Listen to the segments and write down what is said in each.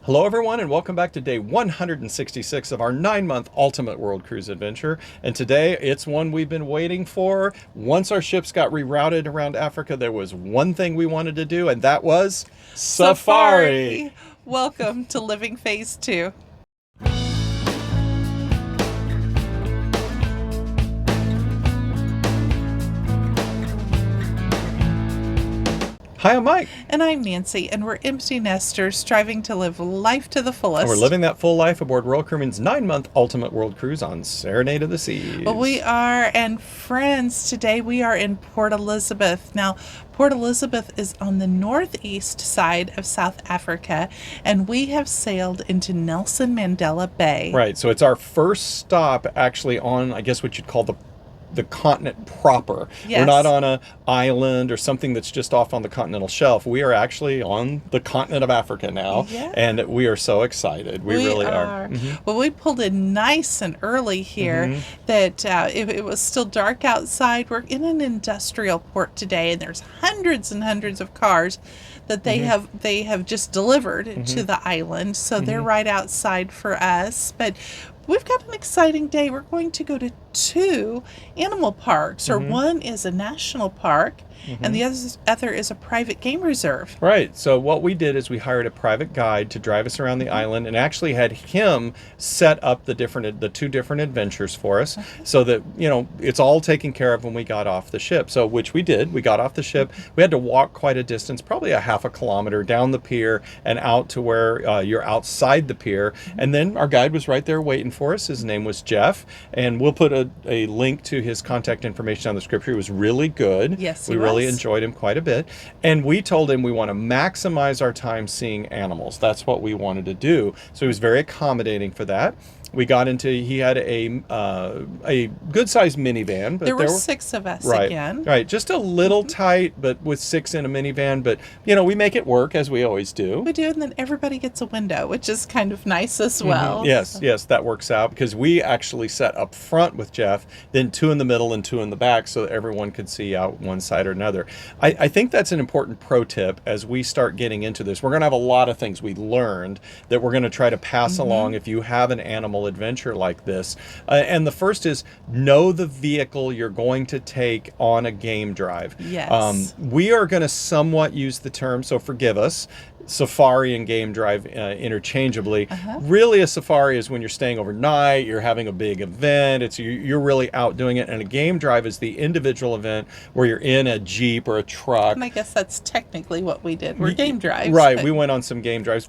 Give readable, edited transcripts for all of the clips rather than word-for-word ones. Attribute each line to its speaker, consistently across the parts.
Speaker 1: Hello, everyone, and welcome back to day 166 of our 9-month Ultimate World Cruise adventure. And today, it's one we've been waiting for. Once our ships got rerouted around Africa, there was one thing we wanted to do, and that was Safari.
Speaker 2: Welcome to Living Phase 2.
Speaker 1: Hi, I'm Mike.
Speaker 2: And I'm Nancy, and we're empty nesters striving to live life to the fullest.
Speaker 1: And we're living that full life aboard Royal Caribbean's 9-month Ultimate World Cruise on Serenade of the Seas.
Speaker 2: Well, we are, and friends, today we are in Port Elizabeth. Now, Port Elizabeth is on the northeast side of South Africa, and we have sailed into Nelson Mandela Bay.
Speaker 1: Right, so it's our first stop actually on, I guess what you'd call the continent proper.
Speaker 2: Yes.
Speaker 1: We're not on an island or something that's just off on the continental shelf. We are actually on the continent of Africa now,
Speaker 2: Yeah.
Speaker 1: and we are so excited. We really are. Mm-hmm.
Speaker 2: Well, we pulled in nice and early here that it was still dark outside. We're in an industrial port today, and there's hundreds and hundreds of cars that they have just delivered to the island. So they're right outside for us. But we've got an exciting day. We're going to go to 2 animal parks, or one is a national park, and the other is a private game reserve.
Speaker 1: Right. So what we did is we hired a private guide to drive us around the island, and actually had him set up the 2 different adventures for us, so that it's all taken care of when we got off the ship. So which we did. We got off the ship. We had to walk quite a distance, probably a half a kilometer down the pier and out to where you're outside the pier, and then our guide was right there waiting for us. His name was Jeff, and we'll put a link to his contact information on the script. He was really good.
Speaker 2: Yes,
Speaker 1: we really enjoyed him quite a bit, and we told him we want to maximize our time seeing animals. That's what we wanted to do. So he was very accommodating for that. We got into, he had a good-sized minivan. But
Speaker 2: there were 6 of us again.
Speaker 1: Right, just a little tight, but with 6 in a minivan. But, we make it work, as we always do.
Speaker 2: We do, and then everybody gets a window, which is kind of nice as well.
Speaker 1: Yes, that works out, because we actually sat up front with Jeff, then 2 in the middle and 2 in the back, so that everyone could see out one side or another. I think that's an important pro tip as we start getting into this. We're going to have a lot of things we learned that we're going to try to pass along if you have an animal adventure like this. And the first is, know the vehicle you're going to take on a game drive.
Speaker 2: Yes.
Speaker 1: We are going to somewhat use the term, so forgive us, safari and game drive interchangeably. Really, a safari is when you're staying overnight, you're having a big event, you're really out doing it, and a game drive is the individual event where you're in a Jeep or a truck.
Speaker 2: And I guess that's technically what we did. We're game drives.
Speaker 1: Right, we went on some game drives.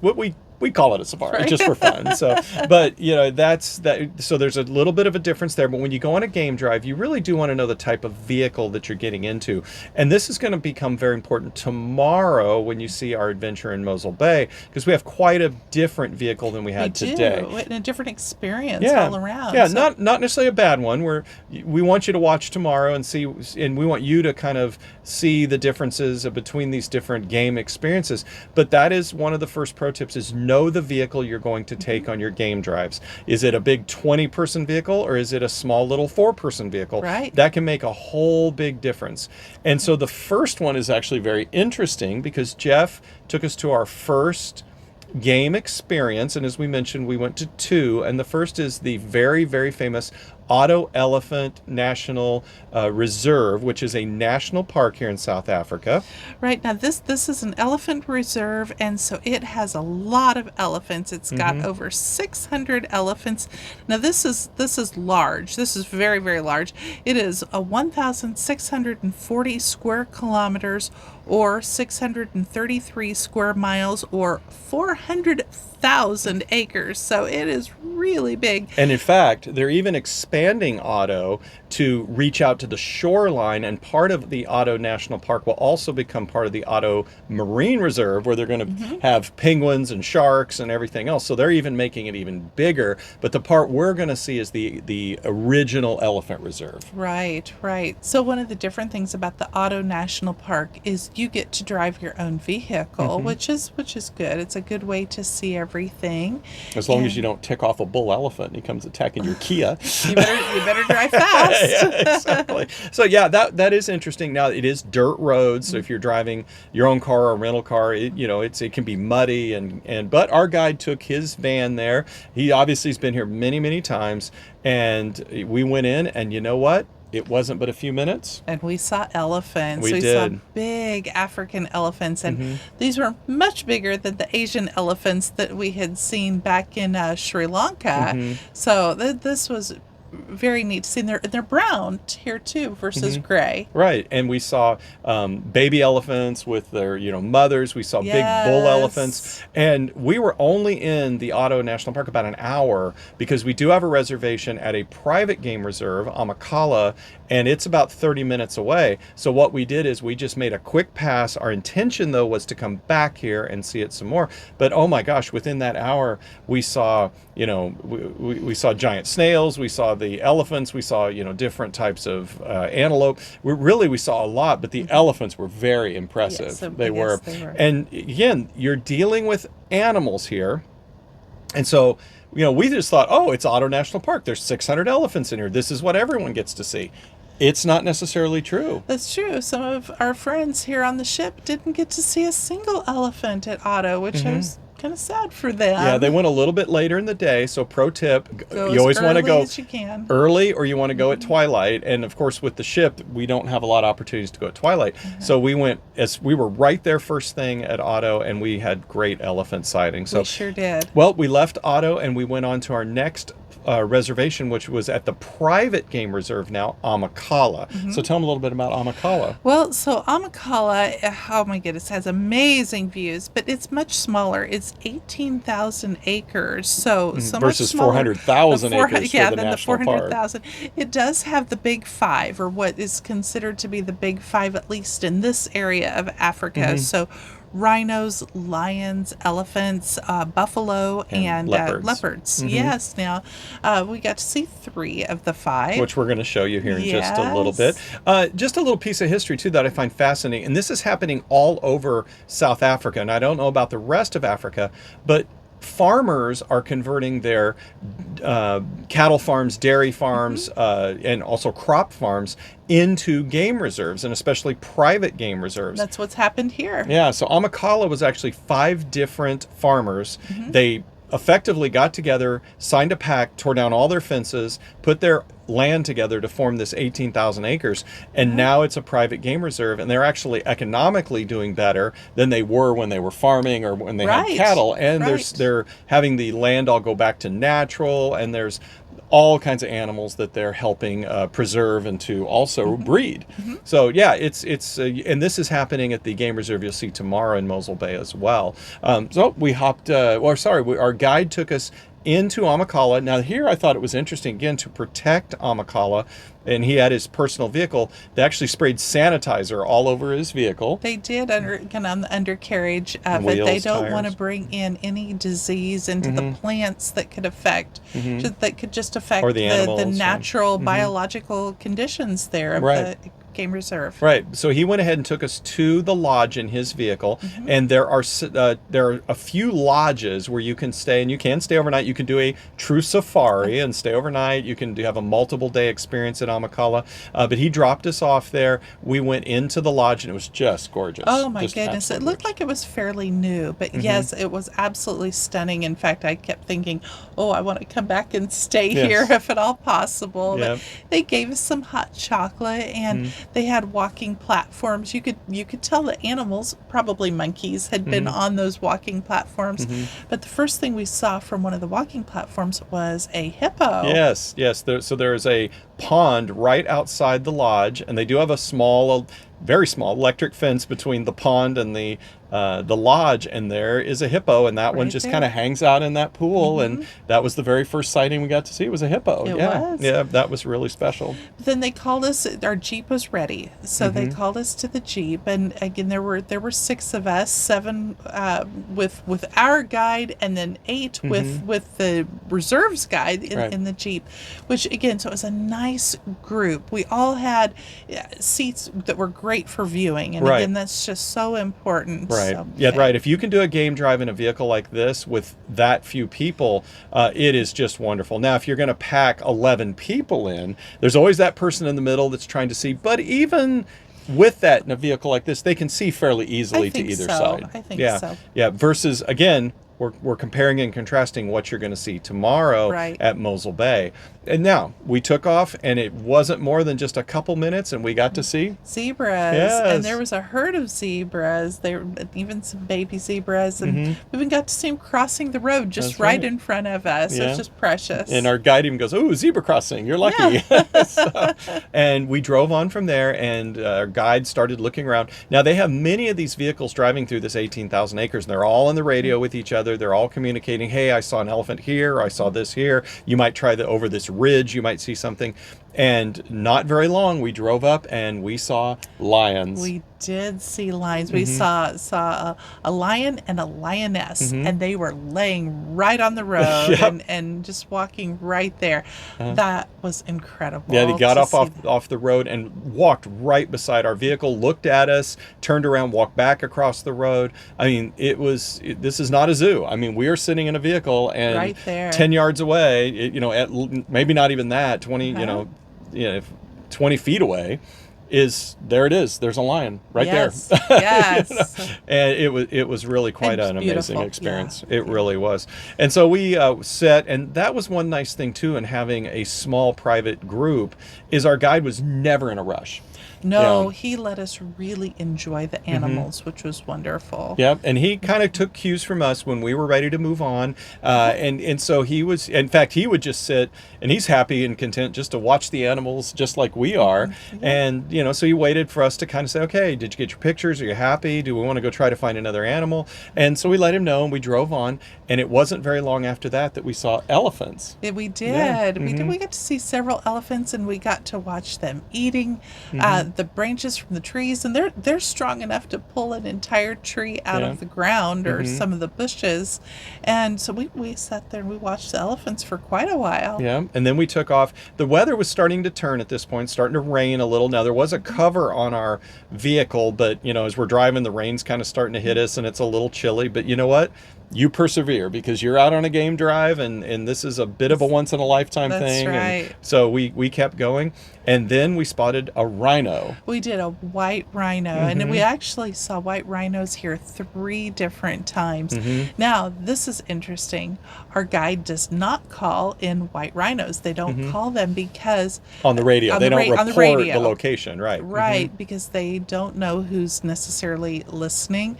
Speaker 1: We call it a safari, just for fun. So, but that's that. So there's a little bit of a difference there. But when you go on a game drive, you really do want to know the type of vehicle that you're getting into. And this is going to become very important tomorrow when you see our adventure in Mosel Bay, because we have quite a different vehicle than we had today.
Speaker 2: And a different experience all around.
Speaker 1: Yeah, so not necessarily a bad one. We want you to watch tomorrow and see, and we want you to kind of see the differences between these different game experiences. But that is one of the first pro tips: is know the vehicle you're going to take on your game drives. Is it a big 20-person vehicle, or is it a small little 4-person vehicle?
Speaker 2: Right.
Speaker 1: That can make a whole big difference. And so the first one is actually very interesting, because Jeff took us to our first game experience, and as we mentioned, we went to 2, and the first is the very, very famous Addo Elephant National Reserve, which is a national park here in South Africa.
Speaker 2: Right, now this is an elephant reserve, and so it has a lot of elephants. It's got over 600 elephants. Now this is large. This is very, very large. It is a 1,640 square kilometers, or 633 square miles, or 400,000 acres. So it is really big.
Speaker 1: And in fact, they're even expanding Addo to reach out to the shoreline, and part of the Addo National Park will also become part of the Addo Marine Reserve, where they're going to have penguins and sharks and everything else. So they're even making it even bigger. But the part we're going to see is the original elephant reserve.
Speaker 2: Right. So one of the different things about the Addo National Park is you get to drive your own vehicle, which is good. It's a good way to see everything.
Speaker 1: As long as you don't tick off a bull elephant and he comes attacking your Kia.
Speaker 2: better drive fast.
Speaker 1: Yeah, exactly. So yeah, that is interesting. Now it is dirt roads, so if you're driving your own car or a rental car, it can be muddy but our guide took his van there. He obviously has been here many times, and we went in, and you know what? It wasn't but a few minutes.
Speaker 2: And we saw elephants.
Speaker 1: We
Speaker 2: saw
Speaker 1: did.
Speaker 2: big African elephants, and these were much bigger than the Asian elephants that we had seen back in Sri Lanka. So this was very neat to see. And they're brown here too versus gray.
Speaker 1: Right, and we saw baby elephants with their mothers. We saw big bull elephants, and we were only in the Addo National Park about an hour because we do have a reservation at a private game reserve, Amakhala, and it's about 30 minutes away. So what we did is we just made a quick pass. Our intention though was to come back here and see it some more. But oh my gosh, within that hour we saw we saw giant snails, we saw the elephants, we saw different types of antelope. We saw a lot, but the elephants were very impressive.
Speaker 2: Yes,
Speaker 1: they were.
Speaker 2: And
Speaker 1: again, you're dealing with animals here, and so we just thought, oh, it's Addo National Park, there's 600 elephants in here, this is what everyone gets to see. It's not necessarily true.
Speaker 2: That's true. Some of our friends here on the ship didn't get to see a single elephant at Addo, which I was kind of sad for them.
Speaker 1: Yeah, they went a little bit later in the day. So pro tip,
Speaker 2: go
Speaker 1: you always want to go
Speaker 2: as you can.
Speaker 1: early, or you want to go at twilight. And of course, with the ship, we don't have a lot of opportunities to go at twilight. So we were right there first thing at Addo, and we had great elephant sightings. So
Speaker 2: we sure did.
Speaker 1: Well, we left Addo and we went on to our next reservation, which was at the private game reserve now, Amakhala. So tell them a little bit about Amakhala.
Speaker 2: Well, so Amakhala, oh my goodness, has amazing views, but it's much smaller. It's 18,000 acres, so
Speaker 1: versus
Speaker 2: much smaller.
Speaker 1: 400,000 acres
Speaker 2: Yeah,
Speaker 1: for the
Speaker 2: than the
Speaker 1: national park.
Speaker 2: 400,000. It does have the big five, or what is considered to be the big five, at least in this area of Africa. So rhinos, lions, elephants, buffalo, and leopards. Yes. Now, we got to see 3 of the 5.
Speaker 1: Which we're going to show you here in just a little bit. Just a little piece of history, too, that I find fascinating. And this is happening all over South Africa. And I don't know about the rest of Africa, but farmers are converting their cattle farms, dairy farms, and also crop farms into game reserves, and especially private game reserves.
Speaker 2: That's what's happened here.
Speaker 1: Yeah, so Amakhala was actually 5 different farmers. They effectively got together, signed a pact, tore down all their fences, put their land together to form this 18,000 acres, and now it's a private game reserve, and they're actually economically doing better than they were when they were farming or when they had cattle, and they're having the land all go back to natural, and there's all kinds of animals that they're helping preserve and to also breed. So yeah, it's and this is happening at the game reserve you'll see tomorrow in Mosul Bay as well. So we hopped, our guide took us into Amakhala. Now here I thought it was interesting, again, to protect Amakhala, and he had his personal vehicle. They actually sprayed sanitizer all over his vehicle.
Speaker 2: They did on the undercarriage of it. They don't want to bring in any disease into the plants that could affect, that could just affect
Speaker 1: or the animals,
Speaker 2: the natural biological conditions there of the game reserve.
Speaker 1: Right. So he went ahead and took us to the lodge in his vehicle, and there are a few lodges where you can stay, and you can stay overnight. You can do a true safari and stay overnight. You can have a multiple day experience at Amakhala. But he dropped us off there. We went into the lodge, and it was just gorgeous.
Speaker 2: Oh my goodness! It looked like it was fairly new, but yes, it was absolutely stunning. In fact, I kept thinking, oh, I want to come back and stay here if at all possible. But they gave us some hot chocolate, and they had walking platforms. You could tell the animals, probably monkeys, had been on those walking platforms. But the first thing we saw from one of the walking platforms was a hippo.
Speaker 1: Yes. So there is a pond right outside the lodge, and they do have a very small electric fence between the pond and the lodge, and there is a hippo, and that one just kind of hangs out in that pool, and that was the very first sighting we got to see. It was a hippo.
Speaker 2: It was.
Speaker 1: Yeah, that was really special.
Speaker 2: But then they called us. Our Jeep was ready, so they called us to the Jeep, and again there were 6 of us, 7 with our guide, and then 8 with the reserves guide in the Jeep, which again, so it was a nice group. We all had seats that were great for viewing. And
Speaker 1: Right.
Speaker 2: again, that's just so important.
Speaker 1: Right.
Speaker 2: So,
Speaker 1: Yeah, right. If you can do a game drive in a vehicle like this with that few people, it is just wonderful. Now, if you're going to pack 11 people in, there's always that person in the middle that's trying to see. But even with that in a vehicle like this, they can see fairly easily to either side.
Speaker 2: I think
Speaker 1: yeah.
Speaker 2: so.
Speaker 1: Yeah. Versus, again, we're comparing and contrasting what you're going to see tomorrow
Speaker 2: Right.
Speaker 1: at Mosel Bay. And now we took off, and it wasn't more than just a couple minutes, and we got to see
Speaker 2: Zebras.
Speaker 1: Yes.
Speaker 2: And there was a herd of zebras. There were even some baby zebras. And we even got to see them crossing the road just
Speaker 1: That's right.
Speaker 2: in front of us.
Speaker 1: Yeah.
Speaker 2: It's just precious.
Speaker 1: And our guide even goes, "Oh, zebra crossing! You're lucky." So, and we drove on from there, and our guide started looking around. Now they have many of these vehicles driving through this 18,000 acres, and they're all on the radio with each other. They're all communicating. Hey, I saw an elephant here. I saw this here. You might try over this ridge. You might see something. And not very long, we drove up and we saw lions.
Speaker 2: We did see lions. We saw a lion and a lioness, and they were laying right on the road
Speaker 1: Yep.
Speaker 2: and just walking right there. That was incredible.
Speaker 1: Yeah, they got
Speaker 2: to
Speaker 1: off the road and walked right beside our vehicle, looked at us, turned around, walked back across the road. I mean, this is not a zoo. I mean, we are sitting in a vehicle and
Speaker 2: Right there.
Speaker 1: 10 yards away, maybe not even that, 20, 20 feet away, there it is. There's a lion right
Speaker 2: Yes,
Speaker 1: there.
Speaker 2: yes.
Speaker 1: And it was really quite
Speaker 2: And
Speaker 1: an
Speaker 2: beautiful,
Speaker 1: amazing experience.
Speaker 2: yeah.
Speaker 1: It really was. And so we sat, and that was one nice thing too in having a small private group, is our guide was never in a rush.
Speaker 2: No,
Speaker 1: Yeah.
Speaker 2: he let us really enjoy the animals, which was wonderful.
Speaker 1: Yep, and he kind of took cues from us when we were ready to move on, and so he was. In fact, he would just sit, and he's happy and content just to watch the animals, just like we are. And so he waited for us to kind of say, "Okay, did you get your pictures? Are you happy? Do we want to go try to find another animal?" And so we let him know, and we drove on. And it wasn't very long after that we saw elephants.
Speaker 2: Yeah, we did.
Speaker 1: Yeah.
Speaker 2: We did. We got to see several elephants, and we got to watch them eating the branches from the trees. And they're strong enough to pull an entire tree out of the ground or some of the bushes. And so we sat there and we watched the elephants for quite a while.
Speaker 1: Yeah, and then we took off. The weather was starting to turn at this point, starting to rain a little. Now, there was a cover on our vehicle, but, as we're driving, the rain's kind of starting to hit us, and it's a little chilly. But you know what? You persevere, because you're out on a game drive, and this is a bit of a once-in-a-lifetime
Speaker 2: That's
Speaker 1: thing.
Speaker 2: right.
Speaker 1: And so we kept going, and then we spotted a rhino.
Speaker 2: We did a white rhino, and we actually saw white rhinos here 3 different times. Now, this is interesting. Our guide does not call in white rhinos. They don't call them because...
Speaker 1: On the radio. They don't report
Speaker 2: radio.
Speaker 1: the location, right.
Speaker 2: Right, because they don't know who's necessarily listening.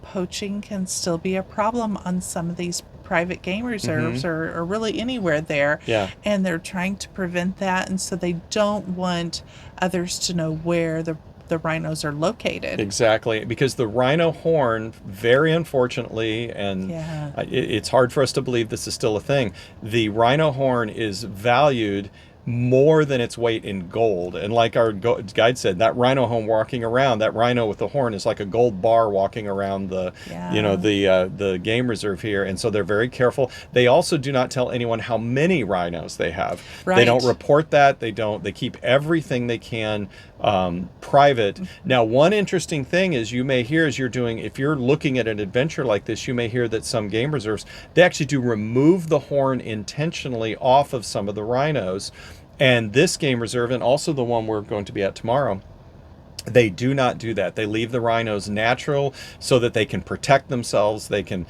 Speaker 2: Poaching can still be a problem on some of these private game reserves or really anywhere there.
Speaker 1: Yeah.
Speaker 2: And they're trying to prevent that, and so they don't want others to know where the rhinos are located.
Speaker 1: Exactly, because the rhino horn, very unfortunately, and it's hard for us to believe this is still a thing, the rhino horn is valued more than its weight in gold. And like our guide said, that rhino horn walking around, that rhino with the horn is like a gold bar walking around the game reserve here. And so they're very careful. They also do not tell anyone how many rhinos they have.
Speaker 2: Right.
Speaker 1: They don't report that. They keep everything they can private. Now, one interesting thing is you may hear if you're looking at an adventure like this, you may hear that some game reserves, they actually do remove the horn intentionally off of some of the rhinos. And this game reserve, and also the one we're going to be at tomorrow, they do not do that. They leave the rhinos natural so that they can protect themselves. They can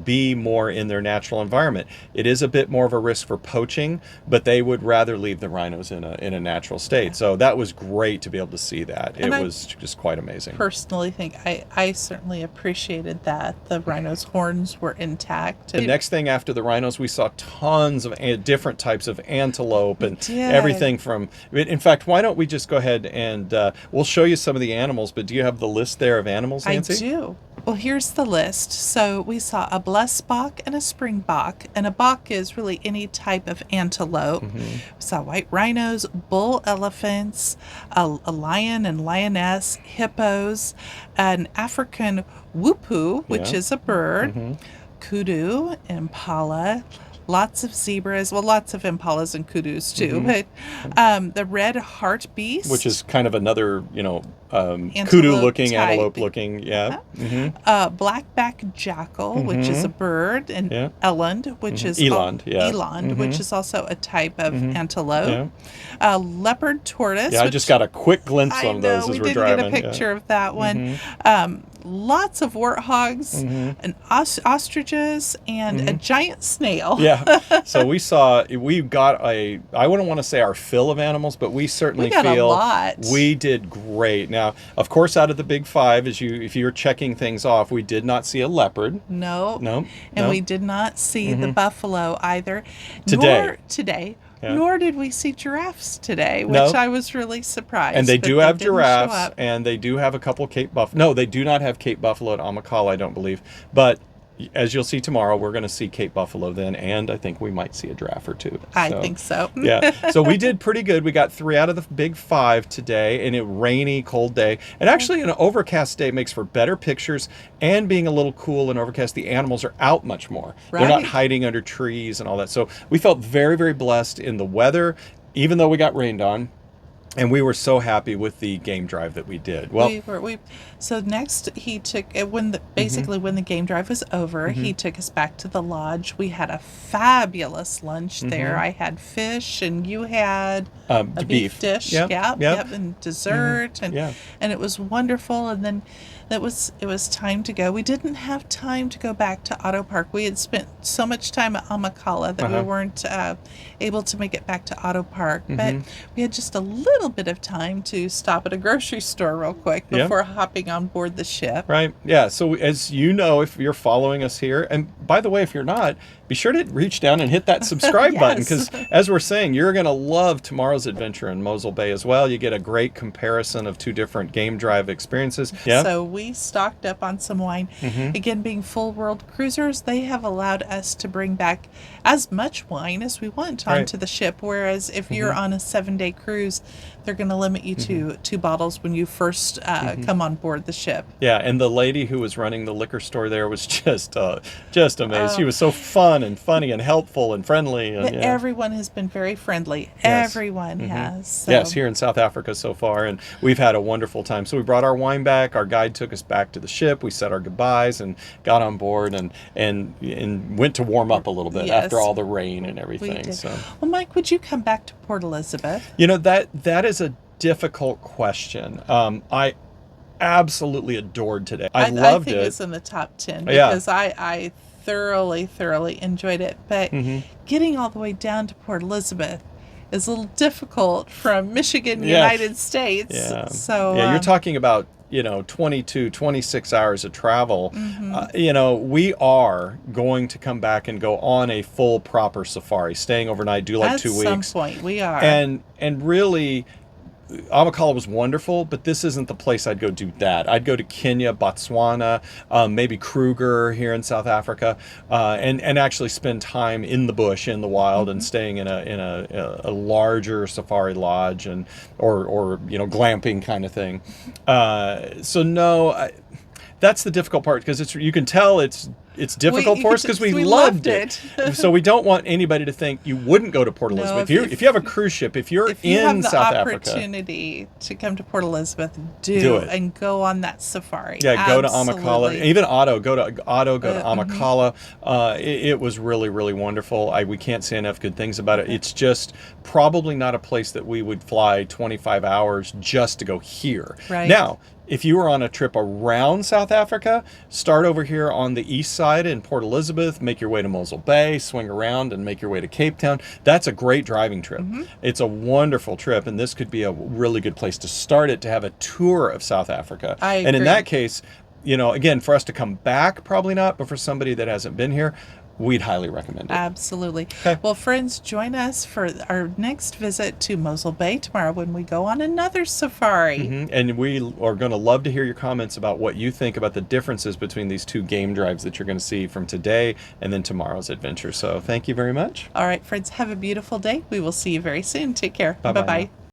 Speaker 1: be more in their natural environment. It is a bit more of a risk for poaching, but they would rather leave the rhinos in a natural state. So that was great to be able to see that. It was just quite amazing.
Speaker 2: Personally think I certainly appreciated that the rhinos' horns were intact.
Speaker 1: The next thing after the rhinos, we saw tons of different types of antelope and
Speaker 2: did.
Speaker 1: everything from... In fact, why don't we just go ahead and... we'll show you some of the animals, but do you have the list there of animals, Nancy?
Speaker 2: I do. Well, here's the list. So we saw a blessbok and a springbok, and a bok is really any type of antelope. We saw white rhinos, bull elephants, a lion and lioness, hippos, an African whoopoo, which is a bird, kudu, impala, lots of zebras, well, lots of impalas and kudus too, but the red hartebeest,
Speaker 1: Which is kind of another,
Speaker 2: Antelope
Speaker 1: kudu-looking,
Speaker 2: type.
Speaker 1: antelope-looking, yeah.
Speaker 2: Blackback jackal, which is a bird, and
Speaker 1: Yeah.
Speaker 2: eland, which is
Speaker 1: Eland, yeah.
Speaker 2: eland, which is also a type of antelope.
Speaker 1: Yeah.
Speaker 2: Leopard tortoise.
Speaker 1: Yeah, I
Speaker 2: which
Speaker 1: just got a quick glimpse
Speaker 2: I
Speaker 1: of
Speaker 2: know
Speaker 1: those
Speaker 2: we
Speaker 1: as we're
Speaker 2: did
Speaker 1: driving.
Speaker 2: get a picture of that one. Lots of warthogs, and ostriches, and a giant snail.
Speaker 1: Yeah. So we got I wouldn't want to say our fill of animals, but we certainly
Speaker 2: We got a
Speaker 1: feel
Speaker 2: lot.
Speaker 1: we did great. Now, of course, out of the big five, if you're checking things off, we did not see a leopard.
Speaker 2: No.
Speaker 1: No.
Speaker 2: And
Speaker 1: no.
Speaker 2: we did not see the buffalo either.
Speaker 1: Today. Yeah.
Speaker 2: Nor did we see giraffes today, which
Speaker 1: No.
Speaker 2: I was really surprised.
Speaker 1: And they
Speaker 2: but
Speaker 1: do have
Speaker 2: didn't show
Speaker 1: giraffes,
Speaker 2: up.
Speaker 1: and they do have a couple Cape Buffalo. No, they do not have Cape Buffalo at Amakhala, I don't believe. But as you'll see tomorrow, we're going to see Cape Buffalo then, and I think we might see a giraffe or two.
Speaker 2: I think so.
Speaker 1: Yeah. So we did pretty good. We got 3 out of the big 5 today in a rainy, cold day. And actually, an overcast day makes for better pictures, and being a little cool and overcast, the animals are out much more. They're not
Speaker 2: Right.
Speaker 1: hiding under trees and all that. So we felt very, very blessed in the weather, even though we got rained on. And we were so happy with the game drive that we did. Well,
Speaker 2: So next he took when the game drive was over, he took us back to the lodge. We had a fabulous lunch there. I had fish, and you had a beef dish.
Speaker 1: Yep.
Speaker 2: Yep, and dessert,
Speaker 1: Yeah.
Speaker 2: and it was wonderful. And then it was time to go. We didn't have time to go back to Addo Park. We had spent so much time at Amakhala that we weren't able to make it back to Addo Park. But we had just a little bit of time to stop at a grocery store real quick before hopping on board the ship.
Speaker 1: Right. Yeah. So as you know, if you're following us here, and by the way, if you're not, be sure to reach down and hit that subscribe button, because as we're saying, you're going to love tomorrow's adventure in Mosul Bay as well. You get a great comparison of 2 different game drive experiences. Yeah.
Speaker 2: So we stocked up on some wine. Again, being full world cruisers, they have allowed us to bring back as much wine as we want onto the ship. Whereas if you're on a 7-day cruise, they're going to limit you to 2 bottles when you first come on board the ship.
Speaker 1: Yeah, and the lady who was running the liquor store there was just amazing. She was so fun and funny and helpful and friendly. And,
Speaker 2: Everyone has been very friendly.
Speaker 1: Yes.
Speaker 2: Everyone has. So.
Speaker 1: Yes, here in South Africa so far, and we've had a wonderful time. So we brought our wine back. Our guide took us back to the ship. We said our goodbyes and got on board and went to warm up a little bit after all the rain and everything.
Speaker 2: We did.
Speaker 1: So,
Speaker 2: well, Mike, would you come back to Port Elizabeth?
Speaker 1: That is a difficult question. I absolutely adored today. I loved it.
Speaker 2: I think it's in the top 10 because I thoroughly enjoyed it. But getting all the way down to Port Elizabeth is a little difficult from Michigan, United States.
Speaker 1: Yeah.
Speaker 2: So
Speaker 1: you're talking about 22, 26 hours of travel. We are going to come back and go on a full proper safari, staying overnight, do like 2 weeks.
Speaker 2: At some point, we are.
Speaker 1: And really, Amakhala was wonderful, but this isn't the place I'd go do that. I'd go to Kenya, Botswana, maybe Kruger here in South Africa, and actually spend time in the bush, in the wild, and staying in a larger safari lodge or glamping kind of thing. That's the difficult part, because you can tell it's difficult for us because we loved it. So we don't want anybody to think you wouldn't go to Port Elizabeth. If you have a cruise ship, if you're in South Africa,
Speaker 2: have the opportunity to come to Port Elizabeth, do it and go on that safari.
Speaker 1: Yeah, go to Amakhala, even Addo. Go to Addo, go to Amakhala. It was really, really wonderful. We can't say enough good things about it. It's just probably not a place that we would fly 25 hours just to go here.
Speaker 2: Right.
Speaker 1: Now, if you were on a trip around South Africa, start over here on the east side in Port Elizabeth, make your way to Mosul Bay, swing around and make your way to Cape Town. That's a great driving trip. It's a wonderful trip, and this could be a really good place to start it, to have a tour of South Africa.
Speaker 2: I agree.
Speaker 1: And in that case, again, for us to come back, probably not, but for somebody that hasn't been here, we'd highly recommend it.
Speaker 2: Absolutely.
Speaker 1: Okay.
Speaker 2: Well, friends, join us for our next visit to Mosul Bay tomorrow when we go on another safari.
Speaker 1: And we are going to love to hear your comments about what you think about the differences between these 2 game drives that you're going to see from today and then tomorrow's adventure. So thank you very much.
Speaker 2: All right, friends, have a beautiful day. We will see you very soon. Take care.
Speaker 1: Bye-bye
Speaker 2: Bye-bye.
Speaker 1: now.